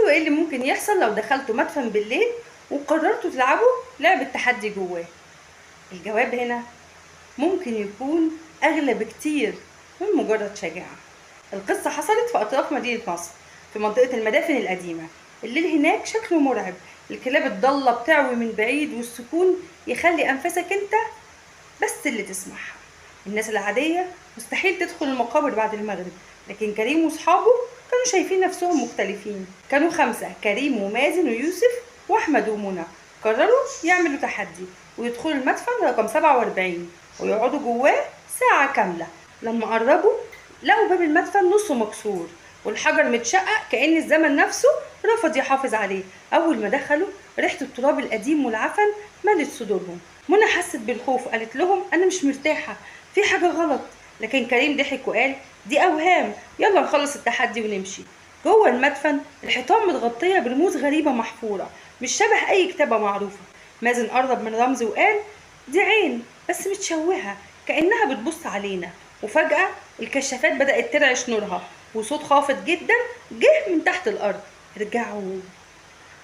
ايه اللي ممكن يحصل لو دخلتوا مدفن بالليل وقررتوا تلعبوا لعبة تحدي جواه؟ الجواب هنا ممكن يكون أغلى بكتير من مجرد شجاعة. القصة حصلت في أطراف مدينة نصر، في منطقة المدافن القديمة. الليل هناك شكله مرعب، الكلاب الضالة بتعوي من بعيد، والسكون يخلي أنفاسك انت بس اللي تسمعها. الناس العادية مستحيل تدخل المقابر بعد المغرب، لكن كريم وصحابه كانوا شايفين نفسهم مختلفين. كانوا 5: كريم ومازن ويوسف وأحمد ومنى. قرروا يعملوا تحدي ويدخلوا المدفن رقم 47 ويقعدوا جواه ساعة كاملة. لما قربوا لقوا باب المدفن نصه مكسور والحجر متشقق كأن الزمن نفسه رفض يحافظ عليه. أول ما دخلوا ريحة التراب القديم والعفن ملت صدورهم. منى حست بالخوف وقالت لهم أنا مش مرتاحة، في حاجة غلط. لكن كريم ضحك وقال دي أوهام، يلا نخلص التحدي ونمشي. جوه المدفن الحيطان متغطية برموز غريبة محفورة مش شبه أي كتابة معروفة. مازن قرب من رمز وقال دي عين بس متشوهة كأنها بتبص علينا. وفجأة الكشافات بدأت ترعش نورها وصوت خافت جدا جه من تحت الأرض. ارجعوا.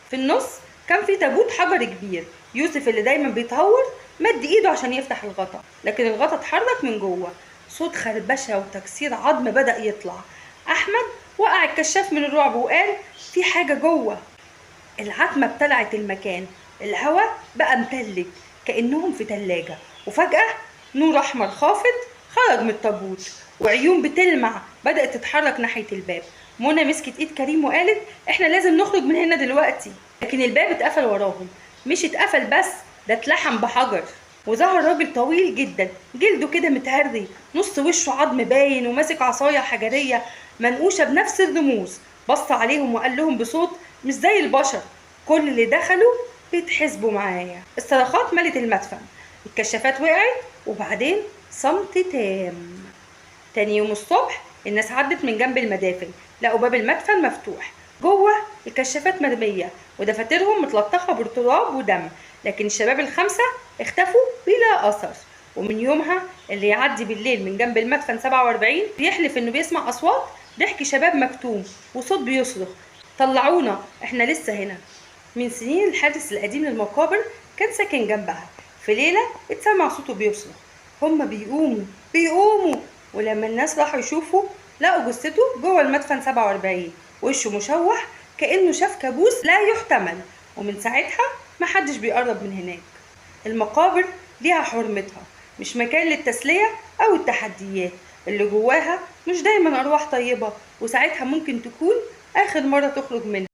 في النص كان في تابوت حجر كبير. يوسف اللي دايما بيتهور مد ايده عشان يفتح الغطا، لكن الغطا اتحرك من جوه. صوت خربشه وتكسير عظم بدأ يطلع. احمد وقع الكشاف من الرعب وقال في حاجه جوه. العتمه ابتلعت المكان، الهواء بقى متلج كأنهم في تلاجة. وفجأة نور احمر خافت خرج من التابوت وعيون بتلمع بدأت تتحرك ناحية الباب. منى مسكت ايد كريم وقالت احنا لازم نخرج من هنا دلوقتي، لكن الباب اتقفل وراهم. مش اتقفل بس، ده اتلحم بحجر. وظهر راجل طويل جدا جلده كده متهري، نص وشه عظم باين، وماسك عصايه حجريه منقوشه بنفس الرموز. بص عليهم وقال لهم بصوت مش زي البشر كل اللي دخلوا بيتحسبوا معايا. الصرخات ملت المدفن، الكشافات وقعت، وبعدين صمت تام. تاني يوم الصبح الناس عدت من جنب المدافن، لقوا باب المدفن مفتوح. جوه الكشافات مرمية ودفاترهم متلطخة بالتراب ودم، لكن الشباب ال5 اختفوا بلا أثر. ومن يومها اللي يعدي بالليل من جنب المدفن 47 بيحلف انه بيسمع أصوات ضحك شباب مكتوم وصوت بيصرخ طلعونا احنا لسه هنا. من سنين الحارس القديم للمقابر كان ساكن جنبها. في ليلة اتسمع صوته بيصرخ هما بيقوموا. ولما الناس راحوا يشوفوا لقوا جثته جوه المدفن 47، وشه مشوح كأنه شاف كابوس لا يحتمل. ومن ساعتها محدش بيقرب من هناك. المقابر ليها حرمتها، مش مكان للتسلية أو التحديات. اللي جواها مش دايما أرواح طيبة، وساعتها ممكن تكون آخر مرة تخرج منها.